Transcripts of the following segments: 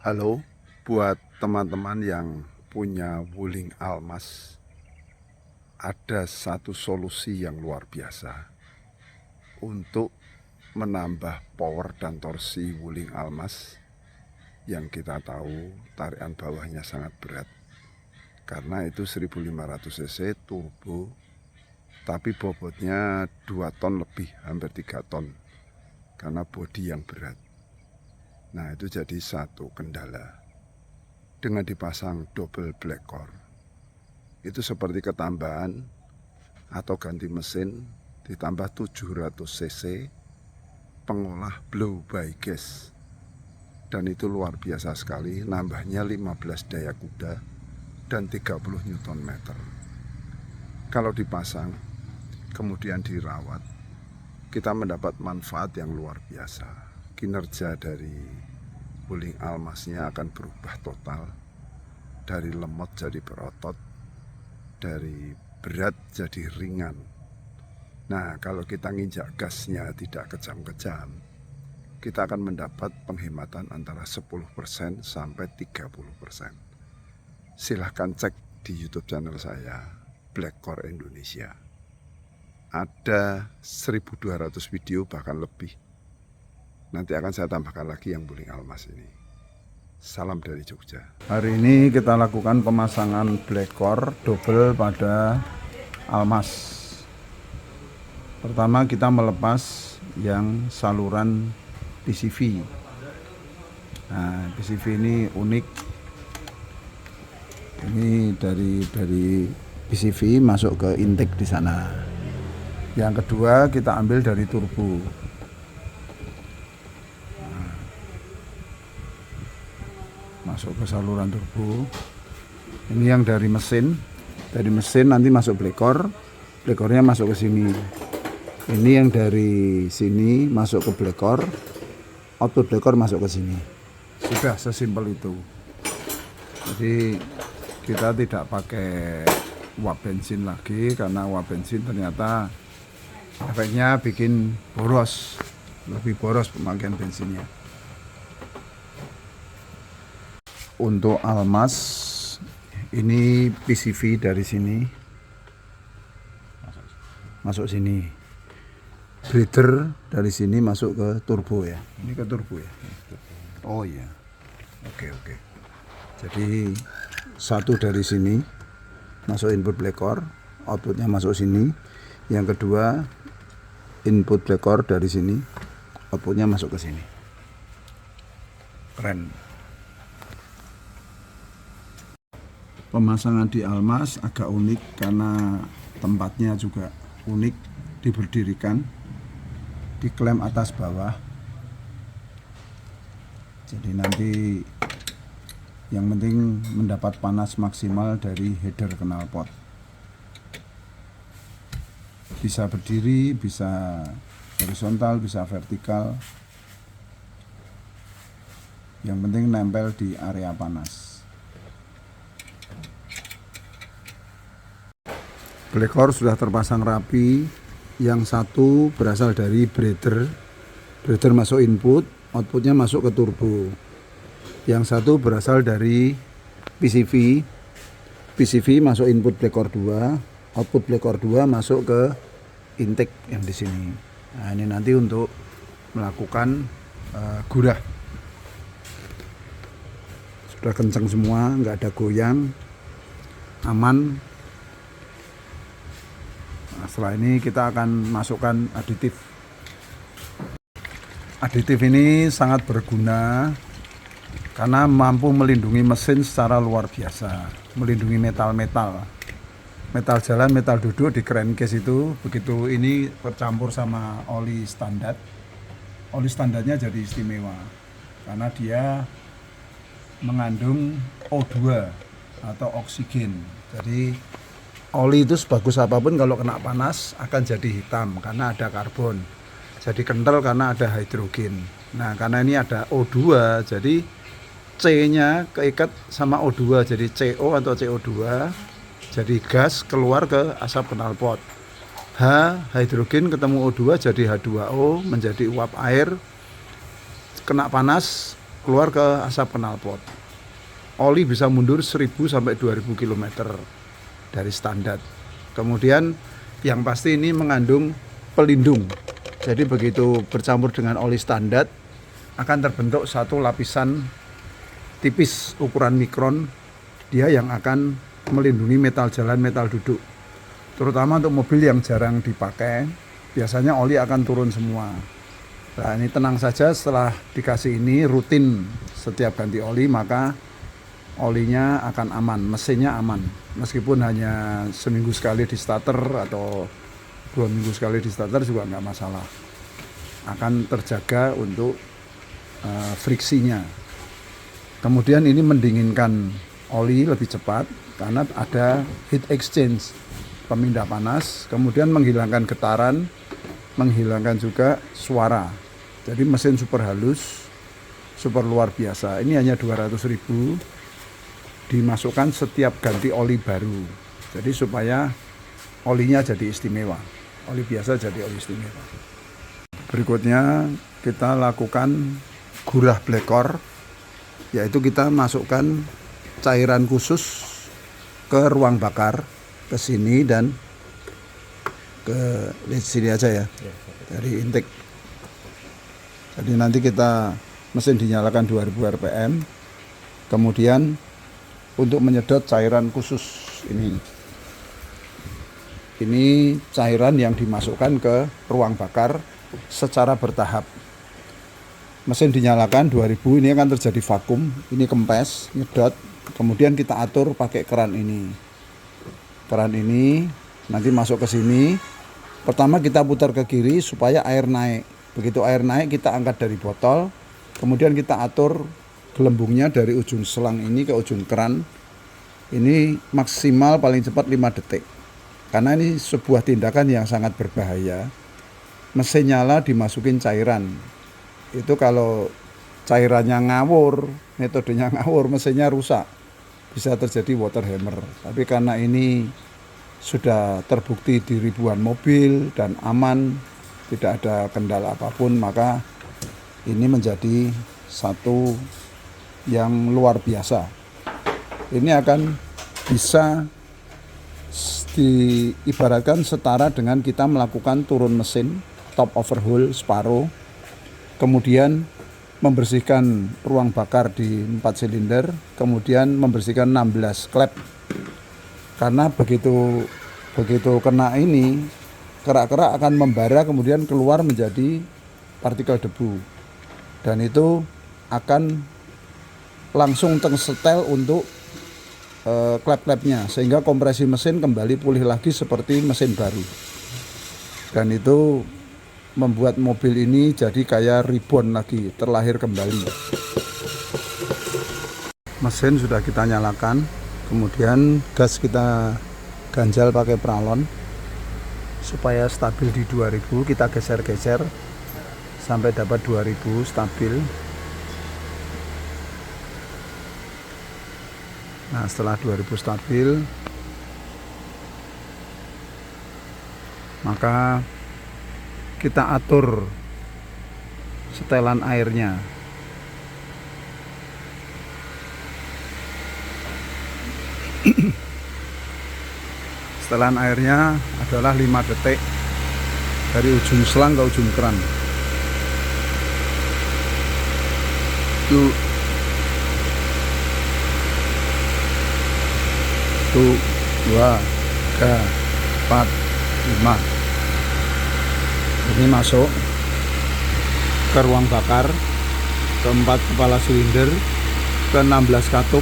Halo, buat teman-teman yang punya Wuling Almas, ada satu solusi yang luar biasa untuk menambah power dan torsi Wuling Almas yang kita tahu tarikan bawahnya sangat berat karena itu 1500 cc turbo, tapi bobotnya 2 ton lebih, hampir 3 ton karena bodi yang berat. Nah, itu jadi satu kendala. Dengan dipasang double black core, itu seperti ketambahan atau ganti mesin ditambah 700 cc pengolah blow by gas, dan itu luar biasa sekali, nambahnya 15 daya kuda dan 30 Nm. Kalau dipasang kemudian dirawat, kita mendapat manfaat yang luar biasa. Kinerja dari Wuling Almasnya akan berubah total, dari lemot jadi berotot, dari berat jadi ringan. Nah, kalau kita nginjak gasnya tidak kejam-kejam, kita akan mendapat penghematan antara 10% sampai 30%. Silahkan cek di YouTube channel saya, Black Core Indonesia. Ada 1200 video bahkan lebih. Nanti akan saya tambahkan lagi yang Wuling Almas ini. Salam dari Jogja. Hari ini kita lakukan pemasangan black core double pada Almas. Pertama kita melepas yang saluran PCV. Nah, PCV ini unik. Ini dari PCV masuk ke intake di sana. Yang kedua kita ambil dari turbo. Masuk ke saluran turbo. Ini yang dari mesin nanti masuk black core-nya masuk ke sini. Ini yang dari sini masuk ke black core, output black core masuk ke sini. Sudah sesimpel itu. Jadi kita tidak pakai uap bensin lagi, karena uap bensin ternyata efeknya bikin boros, lebih boros pemakaian bensinnya. Untuk Almas ini PCV dari sini masuk sini, breather dari sini masuk ke turbo ya. Ini ke turbo ya. Oh iya, oke. Jadi satu dari sini masuk input black core, outputnya masuk sini. Yang kedua input black core dari sini, outputnya masuk ke sini. Keren. Pemasangan di Almas agak unik karena tempatnya juga unik, diberdirikan, diklaim atas bawah. Jadi nanti yang penting mendapat panas maksimal dari header knalpot. Bisa berdiri, bisa horizontal, bisa vertikal. Yang penting nempel di area panas. Black core sudah terpasang rapi. Yang satu berasal dari breather masuk input, outputnya masuk ke turbo. Yang satu berasal dari PCV masuk input black core 2, output black core 2 masuk ke intake yang di sini. Nah, ini nanti untuk melakukan gurah. Sudah kencang semua, nggak ada goyang, aman. Nah, setelah ini kita akan masukkan aditif. Aditif ini sangat berguna karena mampu melindungi mesin secara luar biasa, melindungi metal jalan, metal duduk di crankcase itu. Begitu ini bercampur sama oli standarnya jadi istimewa karena dia mengandung O2 atau oksigen. Jadi oli itu sebagus apapun kalau kena panas akan jadi hitam karena ada karbon. Jadi kental karena ada hidrogen. Nah, karena ini ada O2, jadi C-nya keikat sama O2, jadi CO atau CO2, jadi gas keluar ke asap knalpot. H, hidrogen ketemu O2 jadi H2O, menjadi uap air. Kena panas keluar ke asap knalpot. Oli bisa mundur 1000 sampai 2000 km dari standar. Kemudian yang pasti ini mengandung pelindung. Jadi begitu bercampur dengan oli standar akan terbentuk satu lapisan tipis ukuran mikron, dia yang akan melindungi metal jalan, metal duduk. Terutama untuk mobil yang jarang dipakai, biasanya oli akan turun semua. Nah ini tenang saja, setelah dikasih ini rutin setiap ganti oli, maka olinya akan aman, mesinnya aman. Meskipun hanya seminggu sekali di starter atau 2 minggu sekali di starter juga nggak masalah. Akan terjaga untuk friksinya. Kemudian ini mendinginkan oli lebih cepat karena ada heat exchange, pemindah panas, kemudian menghilangkan getaran, menghilangkan juga suara. Jadi mesin super halus, super luar biasa. Ini hanya 200.000, dimasukkan setiap ganti oli baru. Jadi supaya olinya jadi istimewa. Oli biasa jadi oli istimewa. Berikutnya kita lakukan gurah blekor, yaitu kita masukkan cairan khusus ke ruang bakar, ke sini dan ke sini aja ya, dari intake. Jadi nanti kita mesin dinyalakan 2000 rpm, kemudian untuk menyedot cairan khusus ini cairan yang dimasukkan ke ruang bakar secara bertahap. Mesin dinyalakan 2000, ini akan terjadi vakum, ini kempes, nyedot, kemudian kita atur pakai keran ini. Keran ini nanti masuk ke sini. Pertama kita putar ke kiri supaya air naik. Begitu air naik kita angkat dari botol, kemudian kita atur gelembungnya dari ujung selang ini ke ujung keran. Ini maksimal paling cepat 5 detik. Karena ini sebuah tindakan yang sangat berbahaya. Mesin nyala dimasukin cairan. Itu kalau cairannya ngawur, metodenya ngawur, mesinnya rusak, bisa terjadi water hammer. Tapi karena ini sudah terbukti di ribuan mobil dan aman, tidak ada kendala apapun, maka ini menjadi satu yang luar biasa. Ini akan bisa diibaratkan setara dengan kita melakukan turun mesin, top overhaul, separuh, kemudian membersihkan ruang bakar di 4 silinder, kemudian membersihkan 16 klep. Karena begitu kena ini, kerak-kerak akan membara kemudian keluar menjadi partikel debu. Dan itu akan langsung tersetel untuk klep-klepnya, sehingga kompresi mesin kembali pulih lagi seperti mesin baru. Dan itu membuat mobil ini jadi kayak reborn lagi, terlahir kembali. Mesin sudah kita nyalakan, kemudian gas kita ganjal pakai pralon supaya stabil di 2000. Kita geser-geser sampai dapat 2000 stabil. Nah setelah 2000 stabil, maka kita atur setelan airnya. Setelan airnya adalah 5 detik dari ujung selang ke ujung keran. 1, 2, 3, 4, 5. Ini masuk ke ruang bakar, ke 4 kepala silinder, ke 16 katup,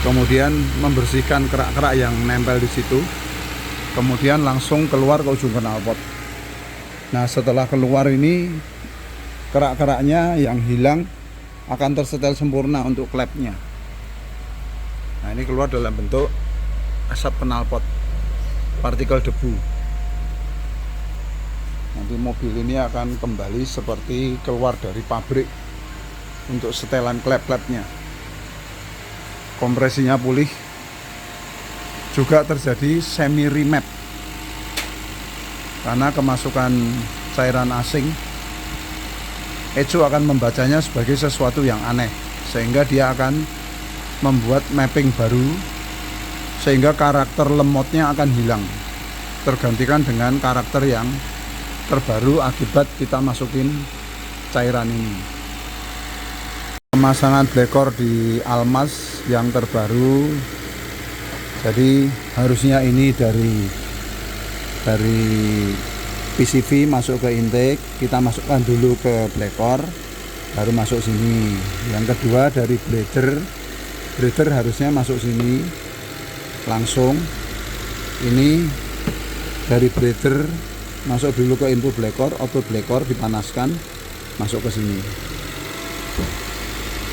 kemudian membersihkan kerak-kerak yang nempel di situ, kemudian langsung keluar ke ujung knalpot. Nah setelah keluar ini, kerak-keraknya yang hilang akan tersetel sempurna untuk klepnya. Nah ini keluar dalam bentuk asap knalpot, partikel debu. Nanti mobil ini akan kembali seperti keluar dari pabrik untuk setelan klep-klepnya. Kompresinya pulih, juga terjadi semi remap karena kemasukan cairan asing Echo akan membacanya sebagai sesuatu yang aneh, sehingga dia akan membuat mapping baru, sehingga karakter lemotnya akan hilang, tergantikan dengan karakter yang terbaru akibat kita masukin cairan ini. Pemasangan blekor di Almas yang terbaru, jadi harusnya ini dari PCV masuk ke intake, kita masukkan dulu ke blekor, baru masuk sini. Yang kedua dari breather harusnya masuk sini langsung. Ini dari breather masuk dulu ke input blekor, output blekor dipanaskan masuk ke sini.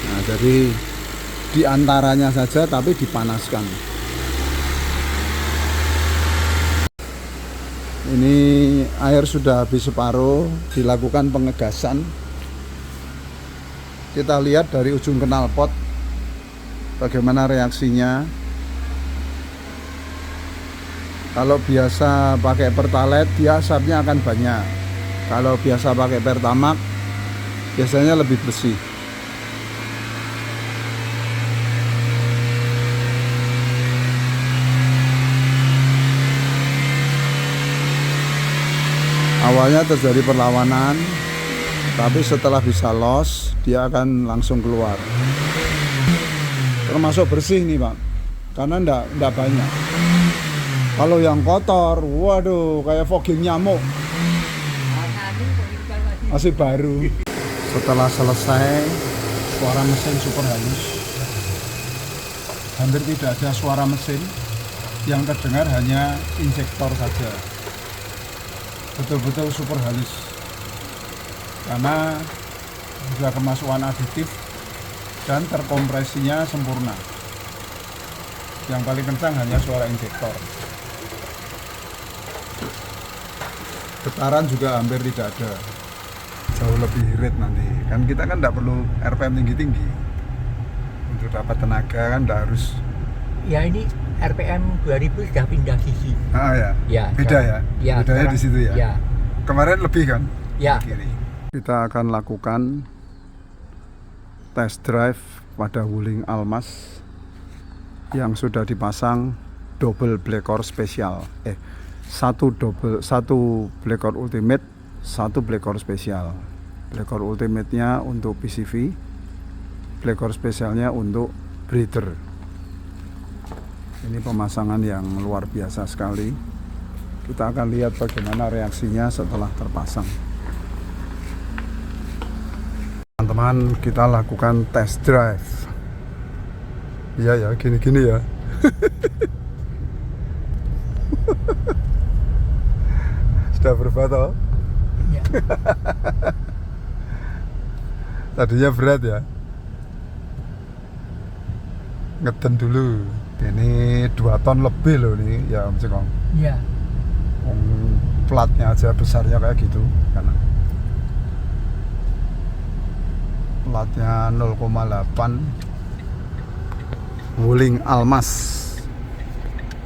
Nah, jadi diantaranya saja tapi dipanaskan. Ini air sudah habis separuh, dilakukan pengegasan. Kita lihat dari ujung knalpot bagaimana reaksinya. Kalau biasa pakai Pertalite, dia asapnya akan banyak. Kalau biasa pakai Pertamax, biasanya lebih bersih. Awalnya terjadi perlawanan, tapi setelah bisa los, dia akan langsung keluar. Termasuk bersih nih Pak, karena enggak banyak. Kalau yang kotor, waduh, kayak fogging nyamuk. Masih baru. Setelah selesai, suara mesin super halus. Hampir tidak ada suara mesin, yang terdengar hanya injektor saja. Betul-betul super halus, karena sudah kemasukan aditif dan terkompresinya sempurna. Yang paling kencang hanya suara injektor. Getaran juga hampir tidak ada. Jauh lebih irit nanti. Kan kita kan tidak perlu RPM tinggi-tinggi. Untuk dapat tenaga kan tidak harus. Ya ini RPM 2000 sudah pindah sisi. Ah ya. Ya. Beda ya. Ya. Bedanya di situ ya. Ya. Kemarin lebih kan? Ya. Kiri. Kita akan lakukan test drive pada Wuling Almas yang sudah dipasang double blekor spesial. Satu blekor ultimate, satu blekor spesial. Blekor ultimate-nya untuk PCV, blekor spesialnya untuk breather. Ini pemasangan yang luar biasa sekali. Kita akan lihat bagaimana reaksinya setelah terpasang. Teman-teman, kita lakukan test drive. Iya ya, gini-gini ya. Sudah berubah toh? Ya. Tadinya berat ya. Ngeden dulu. Ini 2 ton lebih loh nih ya Om Cekong. Ya. Platnya aja besarnya kayak gitu karena platnya 0,8 Wuling Almas,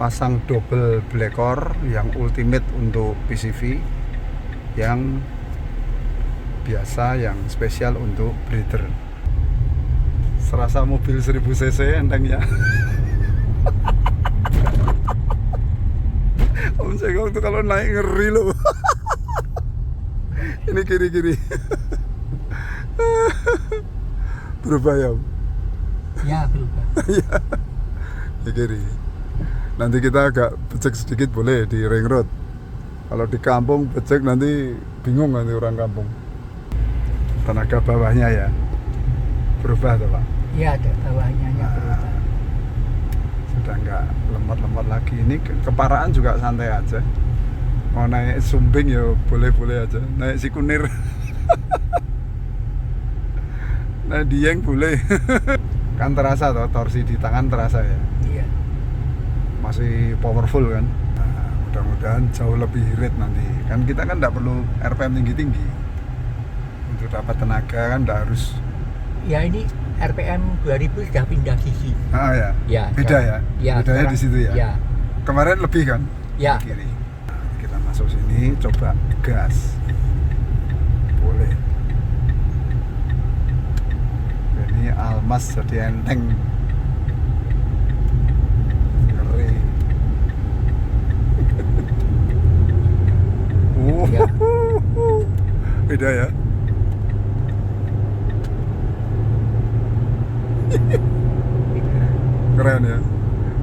pasang double blekor yang ultimate untuk PCV, yang biasa yang spesial untuk breather. Serasa mobil 1000 cc entengnya. Om Cekong tuh kalau naik ngeri loh. Ini kiri-kiri. Berubah ya Om? Ya berubah. Di kiri. Nanti kita agak becek sedikit boleh di ring road. Kalau di kampung becek nanti bingung nanti orang kampung. Tenaga bawahnya ya berubah tuh Pak? Ya ada bawahnya berubah. Sudah nggak lemot-lemot lagi. Ini keparaan juga santai aja. Mau naik sumbing ya boleh-boleh aja. Naik si kunir. Naik dieng boleh. Kan terasa toh, torsi di tangan terasa ya. Iya. Masih powerful kan. Nah, mudah-mudahan jauh lebih irit nanti. Kan kita kan nggak perlu RPM tinggi-tinggi. Untuk dapat tenaga kan nggak harus. Ya ini RPM 2000 sudah pindah sisi. Ah ya. Ya. Beda ya. Ya. Bedanya di situ ya. Ya. Kemarin lebih kan? Ya. Kiri. Nah, kita masuk sini, coba gas. Boleh. Ini Almas jadi enteng. Ngeri. Ya. Beda ya. Keren ya.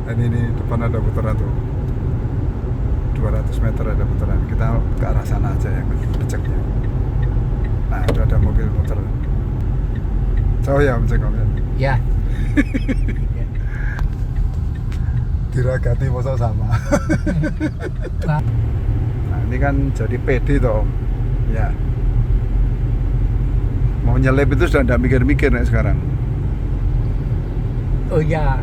Dan ini depan ada putaran tuh. 200 meter ada putaran. Kita ke arah sana aja yang beceknya. Nah, itu ada mobil muter. Jauh ya Om Cek Om ya. Ya. Diragati masa sama. Nah, ini kan jadi PD toh Om. Ya. Mau nyelip itu sudah tidak mikir-mikir nih sekarang. Oh ya.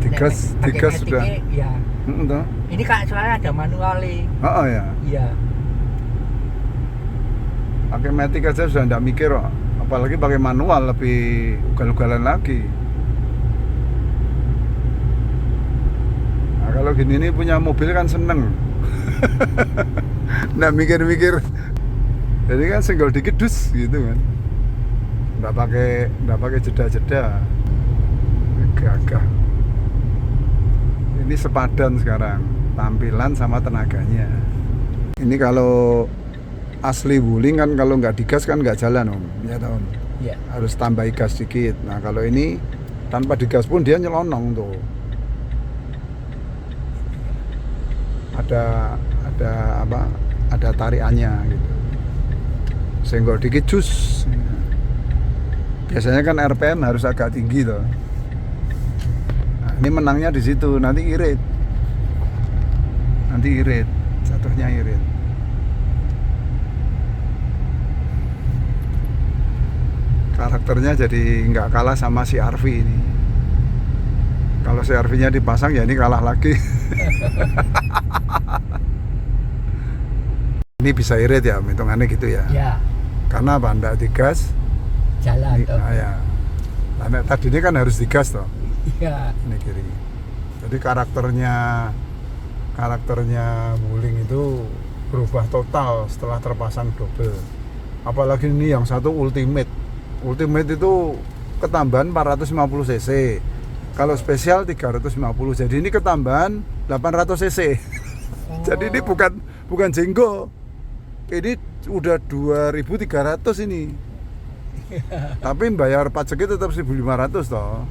Digas sudah. Ya. Toh. Ini kak soalnya ada manualnya. Oh ya. Iya. Pakai matic aja sudah tidak mikir kok. Apalagi pakai manual lebih ugal-ugalan lagi. Nah, kalau gini nih punya mobil kan seneng. Nggak mikir-mikir. Jadi kan senggol dikit dus gitu kan. Nggak pakai jeda-jeda. Gagah. Ini sepadan sekarang tampilan sama tenaganya. Ini kalau asli wuling kan kalau nggak digas kan nggak jalan Om. Ya Om. Iya. Harus tambahi gas sedikit. Nah kalau ini tanpa digas pun dia nyelonong tuh. Ada apa? Ada tarikannya gitu. Senggol dikit jus. Biasanya kan RPM harus agak tinggi tuh. Nah, ini menangnya di situ. Nanti irit. Jatuhnya irit. Karakternya jadi nggak kalah sama si RV ini. Kalau si RV-nya dipasang ya ini kalah lagi. Ini bisa irit ya, hitungannya gitu ya. Ya. Karena apa? Nggak digas. Jalan toh. Nah, ya. Nah, tadi ini kan harus digas toh. Iya. Ini kiri. Jadi karakternya wuling itu berubah total setelah terpasang double. Apalagi ini yang satu ultimate itu ketambahan 450 cc. Kalau spesial 350. Jadi ini ketambahan 800 cc. Jadi ini bukan jenggo. Ini udah 2.300 ini. Tapi bayar pajaknya tetap 1.500 toh.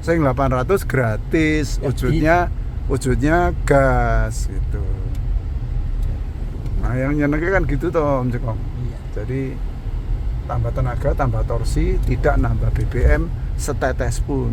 Sing 800 gratis, wujudnya gas gitu. Nah, yang nyenengnya kan gitu toh Om Cekong. Iya. Jadi tambah tenaga, tambah torsi, tidak nambah BBM setetes pun.